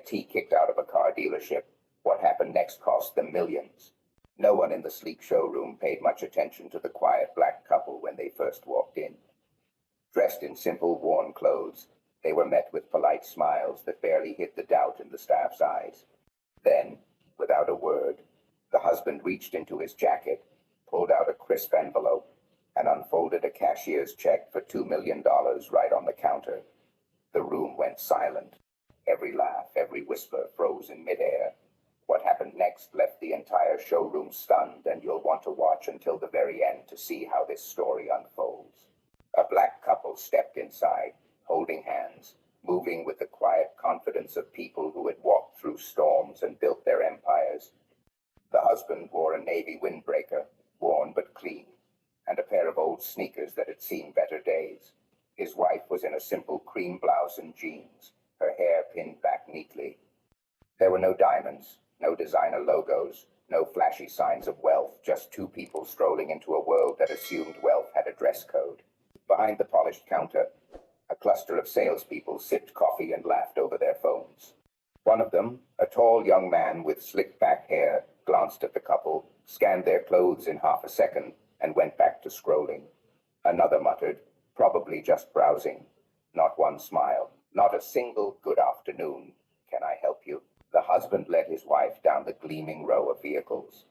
tea kicked out of a car dealership. What happened next cost them millions. No one in the sleek showroom paid much attention to the quiet black couple when they first walked in. Dressed in simple, worn clothes, they were met with polite smiles that barely hid the doubt in the staff's eyes. Then, without a word, the husband reached into his jacket, pulled out a crisp envelope, and unfolded a cashier's check for $2 million right on the counter. The room went silent. Every laugh, every whisper froze in midair. What happened next left the entire showroom stunned, and you'll want to watch until the very end to see how this story unfolds. A black couple stepped inside, holding hands, moving with the quiet confidence of people who had walked through storms and built their empires. The husband wore a navy windbreaker, worn but clean, and a pair of old sneakers that had seen better days. His wife was in a simple cream blouse and jeans, her hair pinned back neatly. There were no diamonds, no designer logos, no flashy signs of wealth, just two people strolling into a world that assumed wealth had a dress code. Behind the polished counter, a cluster of salespeople sipped coffee and laughed over their phones. One of them, a tall young man with slicked-back hair, glanced at the couple, scanned their clothes in half a second, and went back to scrolling. Another muttered, probably just browsing. Not one smile, not a single good afternoon. Can I help you? The husband led his wife down the gleaming row of vehicles.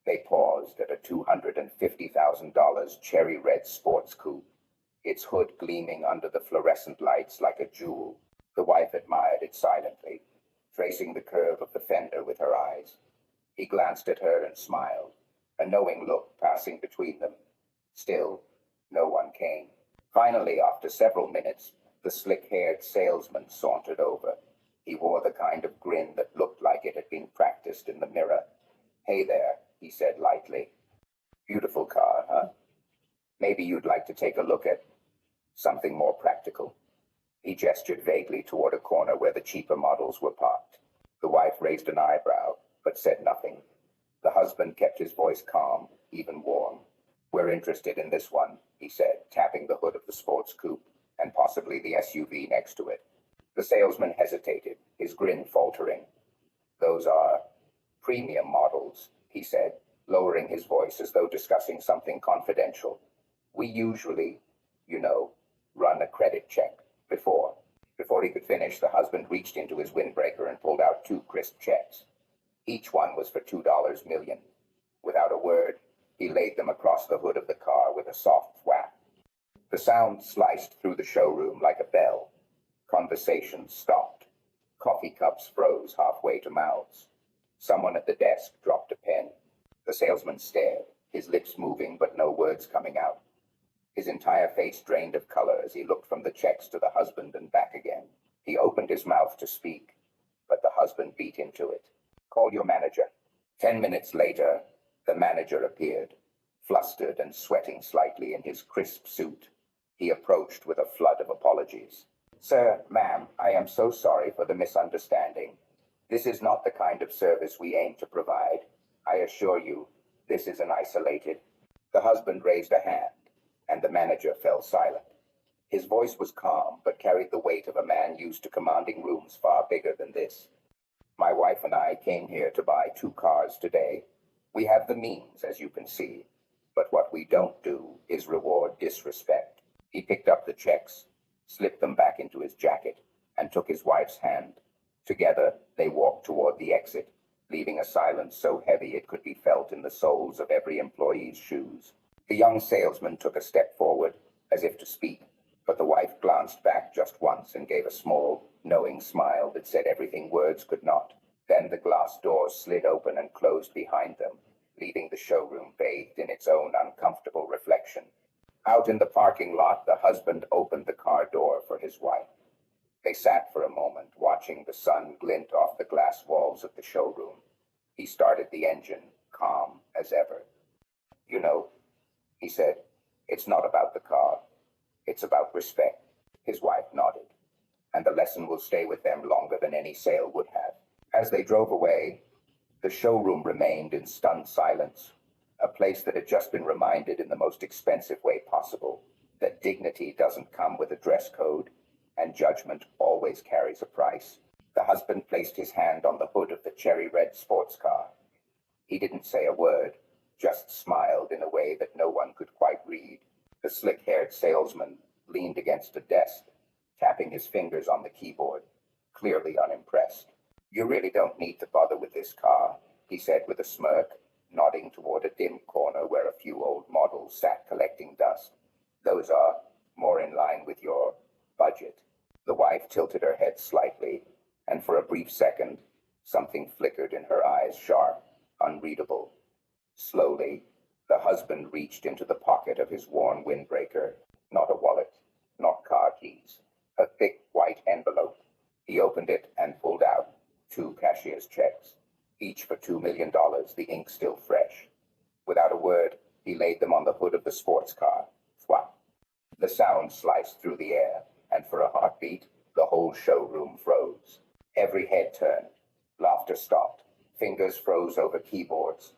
They paused at a $250,000 cherry red sports coupe, its hood gleaming under the fluorescent lights like a jewel. The wife admired it silently, tracing the curve of the fender with her eyes. He glanced at her and smiled, a knowing look passing between them. Still, no one came. Finally, after several minutes, the slick-haired salesman sauntered over. He wore the kind of grin that looked like it had been practiced in the mirror. "Hey there," he said lightly. "Beautiful car, huh? Maybe you'd like to take a look at something more practical." He gestured vaguely toward a corner where the cheaper models were parked. The wife raised an eyebrow, but said nothing. The husband kept his voice calm, even warm. "We're interested in this one," he said, tapping the hood of the sports coupe, and possibly the SUV next to it. The salesman hesitated, his grin faltering. "Those are premium models," he said, lowering his voice as though discussing something confidential. "We usually, run a credit check before." Before he could finish, the husband reached into his windbreaker and pulled out two crisp checks. Each one was for $2 million. Without a word, he laid them across the hood of the car with a soft whack. The sound sliced through the showroom like a bell. Conversations stopped. Coffee cups froze halfway to mouths. Someone at the desk dropped a pen. The salesman stared, his lips moving but no words coming out. His entire face drained of color as he looked from the checks to the husband and back again. He opened his mouth to speak, but the husband beat him to it. "Call your manager." 10 minutes later, the manager appeared, flustered and sweating slightly in his crisp suit. He approached with a flood of apologies. "Sir, ma'am, I am so sorry for the misunderstanding. This is not the kind of service we aim to provide. I assure you, this is an isolated." The husband raised a hand, and the manager fell silent. His voice was calm, but carried the weight of a man used to commanding rooms far bigger than this. "My wife and I came here to buy 2 cars today. We have the means, as you can see, but what we don't do is reward disrespect." He picked up the checks, slipped them back into his jacket, and took his wife's hand. Together, they walked toward the exit, leaving a silence so heavy it could be felt in the soles of every employee's shoes. The young salesman took a step forward, as if to speak, but the wife glanced back just once and gave a small, knowing smile that said everything words could not. Then the glass doors slid open and closed behind them, leaving the showroom bathed in its own uncomfortable reflection. Out in the parking lot, the husband opened the car door for his wife. They sat for a moment, watching the sun glint off the glass walls of the showroom. He started the engine, calm as ever. He said, "It's not about the car. It's about respect." His wife nodded, and the lesson will stay with them longer than any sale would have. As they drove away, the showroom remained in stunned silence, a place that had just been reminded in the most expensive way possible that dignity doesn't come with a dress code, and judgment always carries a price. The husband placed his hand on the hood of the cherry red sports car. He didn't say a word, just smiled in a way that no one could quite read. The slick-haired salesman leaned against a desk, tapping his fingers on the keyboard, clearly unimpressed. "You really don't need to bother with this car," he said with a smirk, nodding toward a dim corner where a few old models sat collecting dust. "Those are more in line with your budget." The wife tilted her head slightly, and for a brief second, something flickered in her eyes, sharp, unreadable. Slowly, the husband reached into the pocket of his worn windbreaker. Not a wallet, not car keys, a thick white envelope. He opened it and pulled out 2 cashier's checks, each for $2 million, the ink still fresh. Without a word, he laid them on the hood of the sports car. Thwap! The sound sliced through the air, and for a heartbeat, the whole showroom froze. Every head turned. Laughter stopped. Fingers froze over keyboards.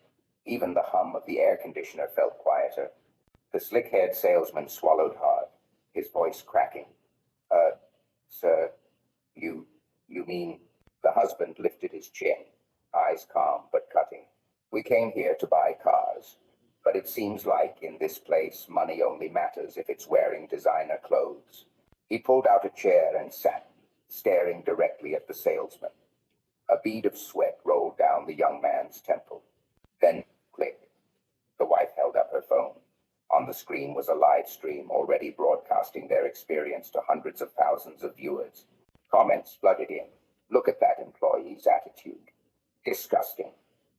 Even the hum of the air conditioner felt quieter. The slick-haired salesman swallowed hard, his voice cracking. Sir, you mean..." The husband lifted his chin, eyes calm but cutting. "We came here to buy cars, but it seems like in this place money only matters if it's wearing designer clothes." He pulled out a chair and sat, staring directly at the salesman. A bead of sweat rolled down the young man's temple. Then, click. The wife held up her phone. On the screen was a live stream already broadcasting their experience to hundreds of thousands of viewers. Comments flooded in. "Look at that employee's attitude. Disgusting.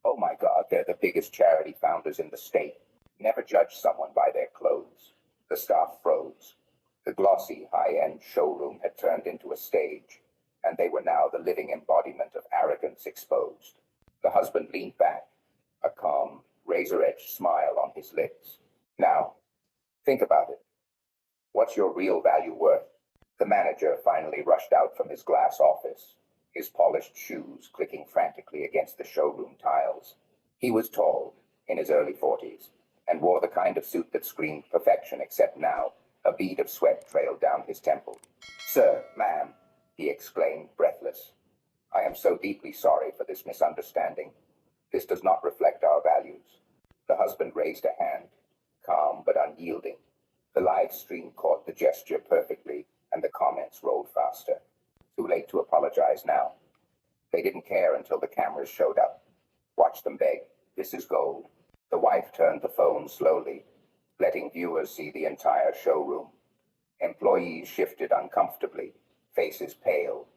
Oh my God, they're the biggest charity founders in the state. Never judge someone by their clothes." The staff froze. The glossy, high-end showroom had turned into a stage, and they were now the living embodiment of arrogance exposed. The husband leaned back, a calm, razor-edged smile on his lips. "Now, think about it. What's your real value worth?" The manager finally rushed out from his glass office, his polished shoes clicking frantically against the showroom tiles. He was tall, in his early 40s, and wore the kind of suit that screamed perfection, except now a bead of sweat trailed down his temple. "Sir, ma'am," he exclaimed, breathless, "I am so deeply sorry for this misunderstanding. This does not reflect our values." The husband raised a hand, calm but unyielding. The live stream caught the gesture perfectly, and the comments rolled faster. Too late to apologize now. They didn't care until the cameras showed up. Watch them beg. This is gold. The wife turned the phone slowly, letting viewers see the entire showroom. Employees shifted uncomfortably, faces pale.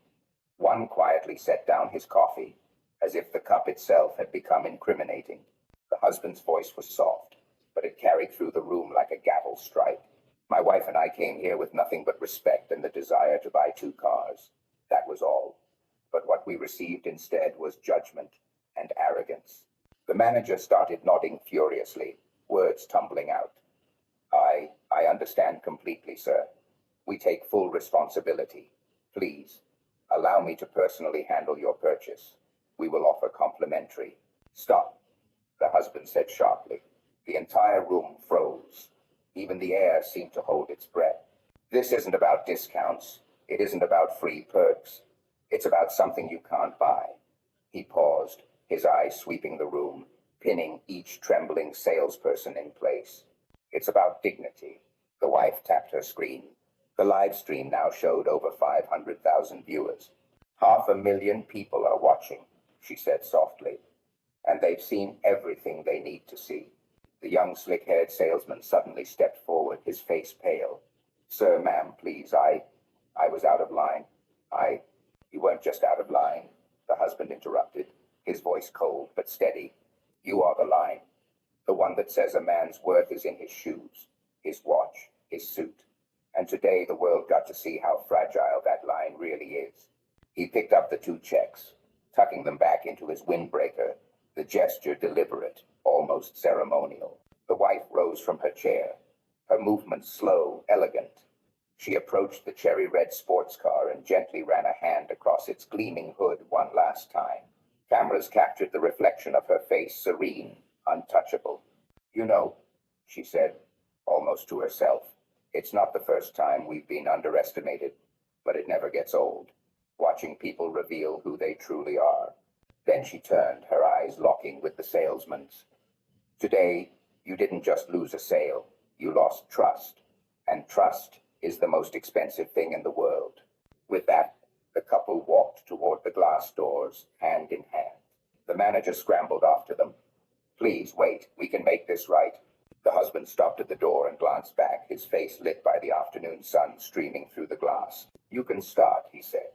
One quietly set down his coffee, as if the cup itself had become incriminating. The husband's voice was soft, but it carried through the room like a gavel strike. "My wife and I came here with nothing but respect and the desire to buy 2 cars. That was all. But what we received instead was judgment and arrogance." The manager started nodding furiously, words tumbling out. I understand completely, sir. We take full responsibility. Please, allow me to personally handle your purchase. We will offer complimentary." "Stop," the husband said sharply. The entire room froze. Even the air seemed to hold its breath. "This isn't about discounts. It isn't about free perks. It's about something you can't buy." He paused, his eyes sweeping the room, pinning each trembling salesperson in place. "It's about dignity." The wife tapped her screen. The live stream now showed over 500,000 viewers. "500,000 people are watching," she said softly, "and they've seen everything they need to see." The young slick-haired salesman suddenly stepped forward, his face pale. "Sir, ma'am, please, I was out of line. You weren't just out of line," the husband interrupted, his voice cold but steady. "You are the line. The one that says a man's worth is in his shoes, his watch, his suit. And today the world got to see how fragile that line really is." He picked up the 2 checks, tucking them back into his windbreaker, the gesture deliberate, almost ceremonial. The wife rose from her chair, her movements slow, elegant. She approached the cherry red sports car and gently ran a hand across its gleaming hood one last time. Cameras captured the reflection of her face, serene, untouchable. "You know," she said, almost to herself, "it's not the first time we've been underestimated, but it never gets old. watching people reveal who they truly are. Then she turned, her eyes locking with the salesman's. Today, you didn't just lose a sale, you lost trust. And trust is the most expensive thing in the world. With that, the couple walked toward the glass doors, hand in hand. The manager scrambled after them. Please wait, we can make this right. The husband stopped at the door and glanced back, his face lit by the afternoon sun streaming through the glass. You can start, he said,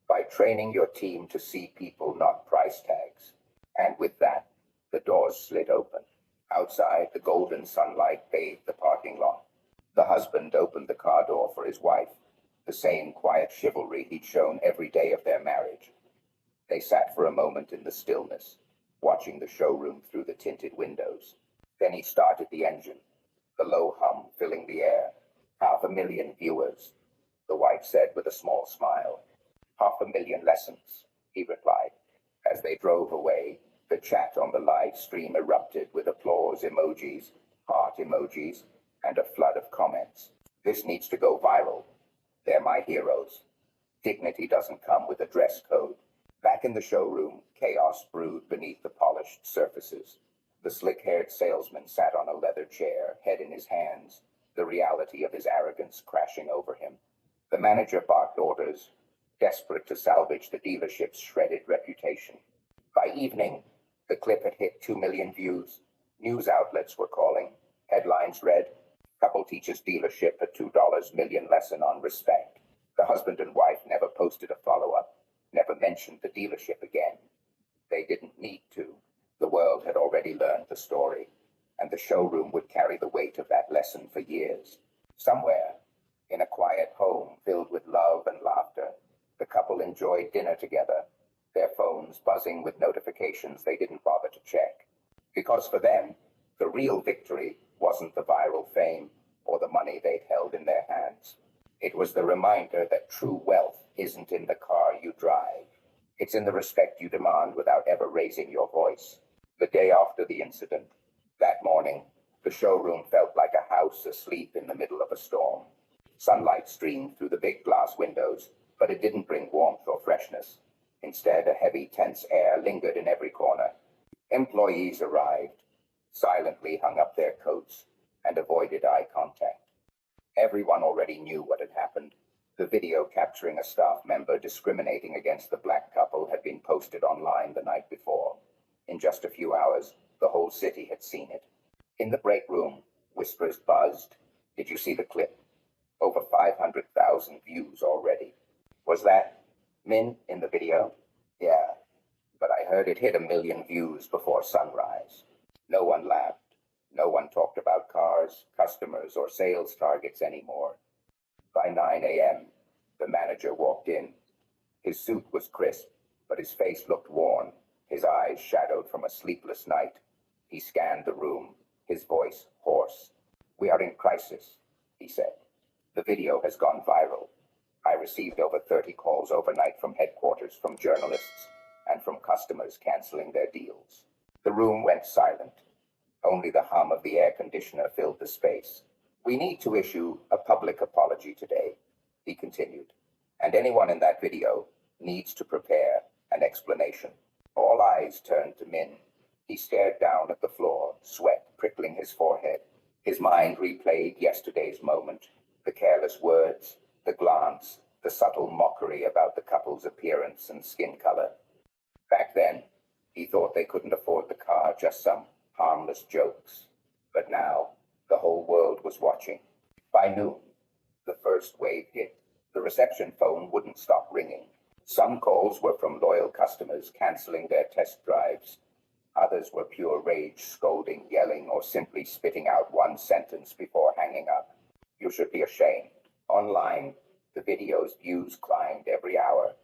by training your team to see people, not price tags. And with that, the doors slid open. Outside, the golden sunlight bathed the parking lot. The husband opened the car door for his wife, the same quiet chivalry he'd shown every day of their marriage. They sat for a moment in the stillness, watching the showroom through the tinted windows. Then he started the engine, the low hum filling the air. 500,000 viewers, the wife said with a small smile. 500,000 lessons, he replied. As they drove away, the chat on the live stream erupted with applause emojis, heart emojis, and a flood of comments. This needs to go viral. They're my heroes. Dignity doesn't come with a dress code. Back in the showroom, chaos brewed beneath the polished surfaces. The slick-haired salesman sat on a leather chair, head in his hands, the reality of his arrogance crashing over him. The manager barked orders, desperate to salvage the dealership's shredded reputation. By evening, the clip had hit 2 million views. News outlets were calling. Headlines read, "Couple teaches dealership a $2 million lesson on respect." The husband and wife never posted a follow-up, never mentioned the dealership again. They didn't need to. The world had already learned the story, and the showroom would carry the weight of that lesson for years. Somewhere, in a quiet home filled with love and laughter, the couple enjoyed dinner together, their phones buzzing with notifications they didn't bother to check. Because for them, the real victory wasn't the viral fame or the money they'd held in their hands. It was the reminder that true wealth isn't in the car you drive. It's in the respect you demand without ever raising your voice. The day after the incident, that morning, the showroom felt like a house asleep in the middle of a storm. Sunlight streamed through the big glass windows, but it didn't bring warmth or freshness. Instead, a heavy, tense air lingered in every corner. Employees arrived, silently hung up their coats, and avoided eye contact. Everyone already knew what had happened. The video capturing a staff member discriminating against the black couple had been posted online the night before. In just a few hours, the whole city had seen it. In the break room, whispers buzzed. Did you see the clip? Over 500,000 views already. Was that Min in the video? Yeah, but I heard it hit 1 million views before sunrise. No one laughed. No one talked about cars, customers, or sales targets anymore. By 9 a.m., the manager walked in. His suit was crisp, but his face looked worn, his eyes shadowed from a sleepless night. He scanned the room, his voice hoarse. "We are in crisis," he said. "The video has gone viral. I received over 30 calls overnight from headquarters, from journalists, and from customers canceling their deals." The room went silent. Only the hum of the air conditioner filled the space. "We need to issue a public apology today," he continued, "and anyone in that video needs to prepare an explanation." All eyes turned to Min. He stared down at the floor, sweat prickling his forehead. His mind replayed yesterday's moment, the careless words, the glance, the subtle mockery about the couple's appearance and skin color. Back then, he thought they couldn't afford the car, just some harmless jokes. But now, the whole world was watching. By noon, the first wave hit. The reception phone wouldn't stop ringing. Some calls were from loyal customers canceling their test drives. Others were pure rage, scolding, yelling, or simply spitting out one sentence before hanging up. "You should be ashamed." Online, the video's views climbed every hour.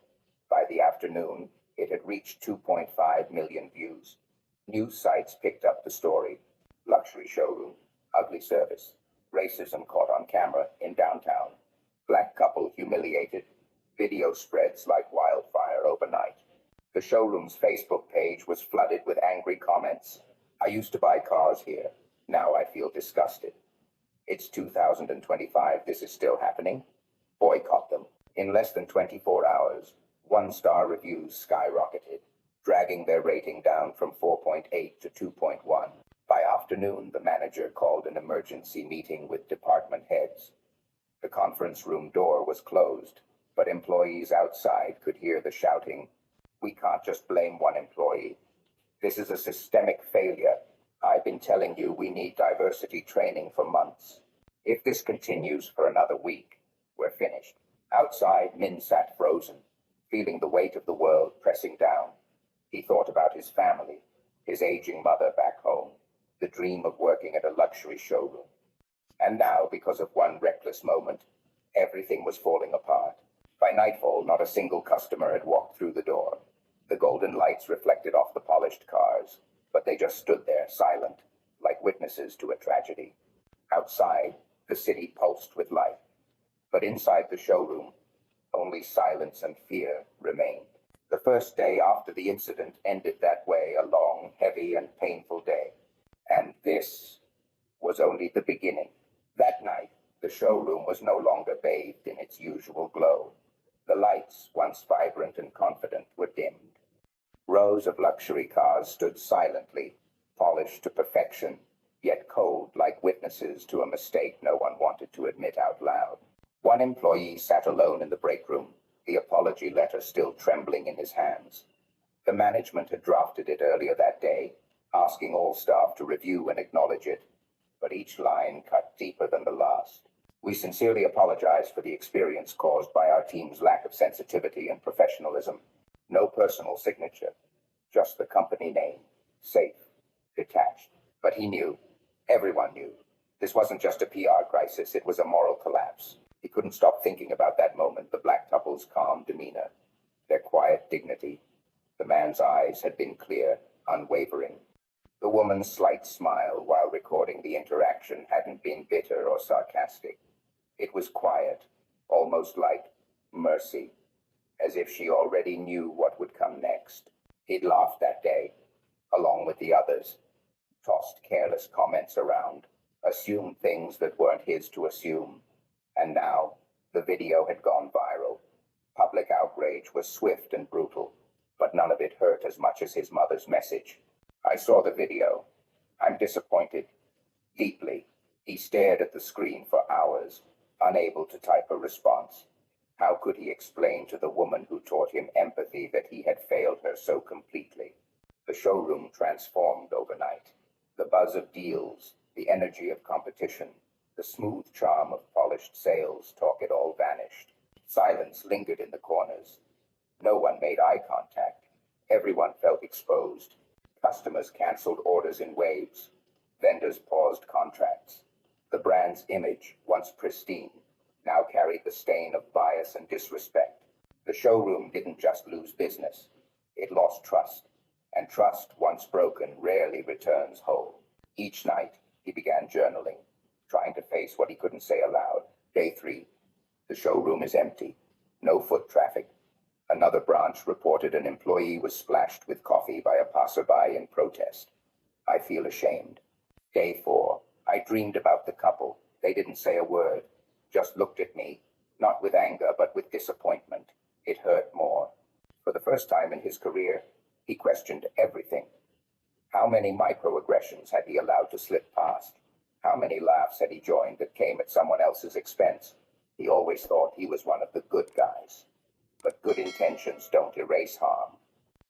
By the afternoon, it had reached 2.5 million views. News sites picked up the story. Luxury showroom, ugly service, racism caught on camera in downtown, black couple humiliated. Video spreads like wildfire overnight. The showroom's Facebook page was flooded with angry comments. "I used to buy cars here. Now I feel disgusted. It's 2025. This is still happening. Boycott them." In less than 24 hours, One-star reviews skyrocketed, dragging their rating down from 4.8 to 2.1. By afternoon, the manager called an emergency meeting with department heads. The conference room door was closed, but employees outside could hear the shouting. "We can't just blame one employee. This is a systemic failure. I've been telling you we need diversity training for months. If this continues for another week, we're finished." Outside, Min sat frozen, feeling the weight of the world pressing down. He thought about his family, his aging mother back home, the dream of working at a luxury showroom. And now, because of one reckless moment, everything was falling apart. By nightfall, not a single customer had walked through the door. The golden lights reflected off the polished cars, but they just stood there, silent, like witnesses to a tragedy. Outside, the city pulsed with life. But inside the showroom, only silence and fear remained. The first day after the incident ended that way, a long, heavy, and painful day. And this was only the beginning. That night, the showroom was no longer bathed in its usual glow. The lights, once vibrant and confident, were dimmed. Rows of luxury cars stood silently, polished to perfection, yet cold like witnesses to a mistake no one wanted to admit out loud. One employee sat alone in the break room, the apology letter still trembling in his hands. The management had drafted it earlier that day, asking all staff to review and acknowledge it, but each line cut deeper than the last. "We sincerely apologize for the experience caused by our team's lack of sensitivity and professionalism." No personal signature, just the company name, safe, detached. But he knew, everyone knew, this wasn't just a PR crisis, it was a moral collapse. He couldn't stop thinking about that moment, the black couple's calm demeanor, their quiet dignity. The man's eyes had been clear, unwavering. The woman's slight smile while recording the interaction hadn't been bitter or sarcastic. It was quiet, almost like mercy, as if she already knew what would come next. He'd laughed that day, along with the others, tossed careless comments around, assumed things that weren't his to assume. And now, the video had gone viral. Public outrage was swift and brutal, but none of it hurt as much as his mother's message. "I saw the video. I'm disappointed. Deeply." He stared at the screen for hours, unable to type a response. How could he explain to the woman who taught him empathy that he had failed her so completely? The showroom transformed overnight. The buzz of deals, the energy of competition, the smooth charm of polished sales talk, it all vanished. Silence lingered in the corners. No one made eye contact. Everyone felt exposed. Customers canceled orders in waves. Vendors paused contracts. The brand's image, once pristine, now carried the stain of bias and disrespect. The showroom didn't just lose business. It lost trust. And trust, once broken, rarely returns whole. Each night, he began journaling, trying to face what he couldn't say aloud. Day 3. The showroom is empty. No foot traffic. Another branch reported an employee was splashed with coffee by a passerby in protest. "I feel ashamed." Day 4. I dreamed about the couple. They didn't say a word, just looked at me, not with anger, but with disappointment. It hurt more. For the first time in his career, he questioned everything. How many microaggressions had he allowed to slip past? How many laughs had he joined that came at someone else's expense? He always thought he was one of the good guys. But good intentions don't erase harm.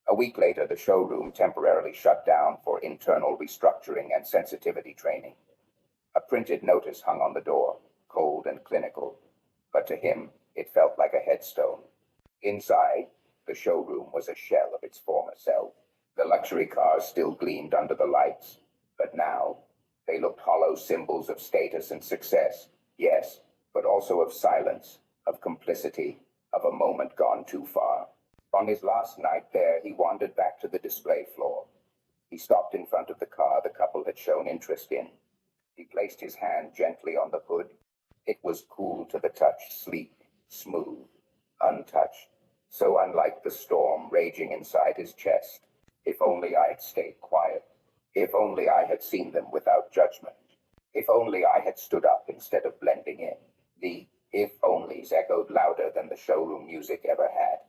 A week later, the showroom temporarily shut down for internal restructuring and sensitivity training. A printed notice hung on the door, cold and clinical, but to him, it felt like a headstone. Inside, the showroom was a shell of its former self. The luxury cars still gleamed under the lights, but now they looked hollow symbols of status and success, yes, but also of silence, of complicity, of a moment gone too far. On his last night there, he wandered back to the display floor. He stopped in front of the car the couple had shown interest in. He placed his hand gently on the hood. It was cool to the touch, sleek, smooth, untouched, so unlike the storm raging inside his chest. If only I had stayed quiet. If only I had seen them without judgment. If only I had stood up instead of blending in. The if-onlys echoed louder than the showroom music ever had.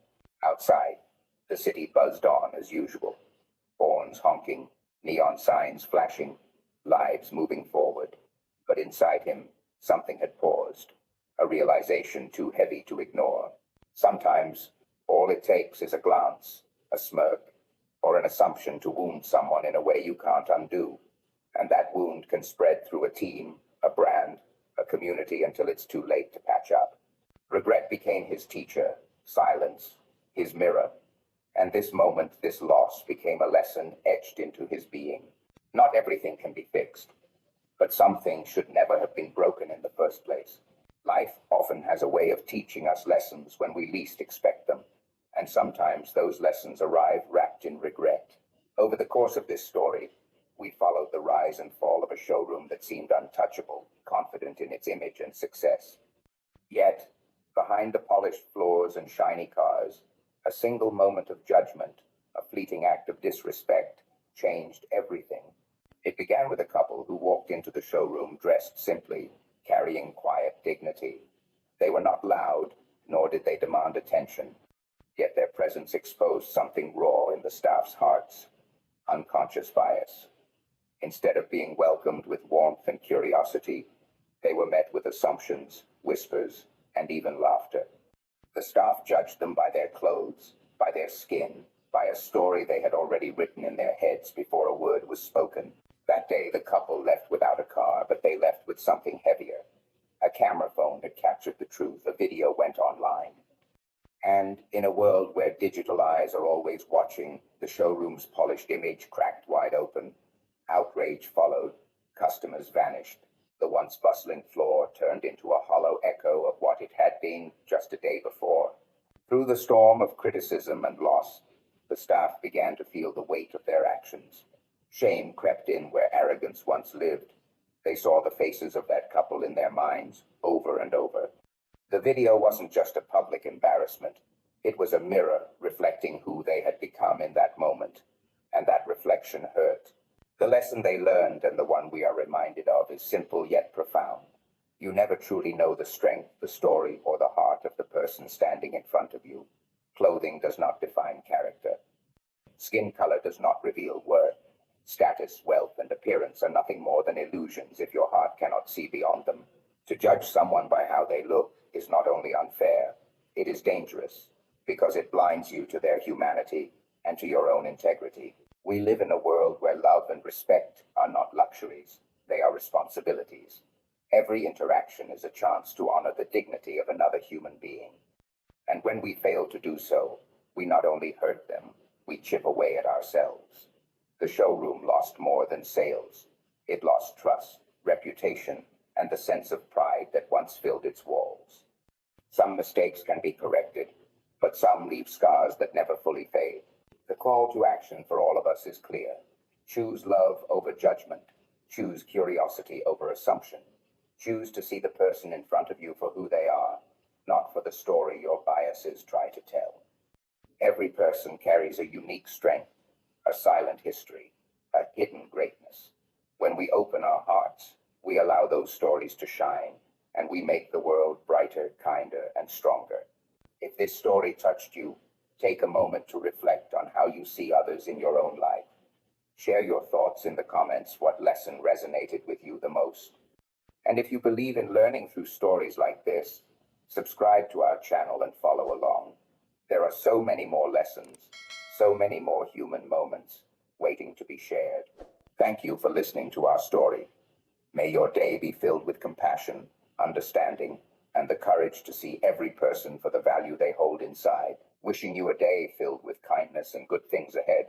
Outside, the city buzzed on as usual. Horns honking, neon signs flashing, lives moving forward. But inside him, something had paused, a realization too heavy to ignore. Sometimes, all it takes is a glance, a smirk, or an assumption to wound someone in a way you can't undo. And that wound can spread through a team, a brand, a community until it's too late to patch up. Regret became his teacher, silence, his mirror. And this moment, this loss, became a lesson etched into his being. Not everything can be fixed, but some things should never have been broken in the first place. Life often has a way of teaching us lessons when we least expect them, and sometimes those lessons arrive wrapped in regret. Over the course of this story, we followed the rise and fall of a showroom that seemed untouchable, confident in its image and success. Yet, behind the polished floors and shiny cars, a single moment of judgment, a fleeting act of disrespect, changed everything. It began with a couple who walked into the showroom dressed simply, carrying quiet dignity. They were not loud, nor did they demand attention. Yet their presence exposed something raw in the staff's hearts, unconscious bias. Instead of being welcomed with warmth and curiosity, they were met with assumptions, whispers, and even laughter. The staff judged them by their clothes, by their skin, by a story they had already written in their heads before a word was spoken. That day, the couple left without a car, but they left with something heavier. A camera phone had captured the truth. A video went online. And in a world where digital eyes are always watching, the showroom's polished image cracked wide open. Outrage followed. Customers vanished. The once bustling floor turned into a hollow echo of what it had been just a day before. Through the storm of criticism and loss, the staff began to feel the weight of their actions. Shame crept in where arrogance once lived. They saw the faces of that couple in their minds, over and over. The video wasn't just a public embarrassment. It was a mirror reflecting who they had become in that moment. And that reflection hurt. The lesson they learned, and the one we are reminded of, is simple yet profound. You never truly know the strength, the story, or the heart of the person standing in front of you. Clothing does not define character. Skin color does not reveal worth. Status, wealth, and appearance are nothing more than illusions if your heart cannot see beyond them. To judge someone by how they look is not only unfair, it is dangerous, because it blinds you to their humanity and to your own integrity. We live in a world where love and respect are not luxuries, they are responsibilities. Every interaction is a chance to honor the dignity of another human being. And when we fail to do so, we not only hurt them, we chip away at ourselves. The showroom lost more than sales. It lost trust, reputation, and the sense of pride that once filled its walls. Some mistakes can be corrected, but some leave scars that never fully fade. The call to action for all of us is clear. Choose love over judgment. Choose curiosity over assumption. Choose to see the person in front of you for who they are, not for the story your biases try to tell. Every person carries a unique strength, a silent history, a hidden greatness. When we open our hearts, we allow those stories to shine, and we make the world brighter, kinder, and stronger. If this story touched you, take a moment to reflect on how you see others in your own life. Share your thoughts in the comments. What lesson resonated with you the most? And if you believe in learning through stories like this, subscribe to our channel and follow along. There are so many more lessons, so many more human moments waiting to be shared. Thank you for listening to our story. May your day be filled with compassion, understanding, and the courage to see every person for the value they hold inside. Wishing you a day filled with kindness and good things ahead.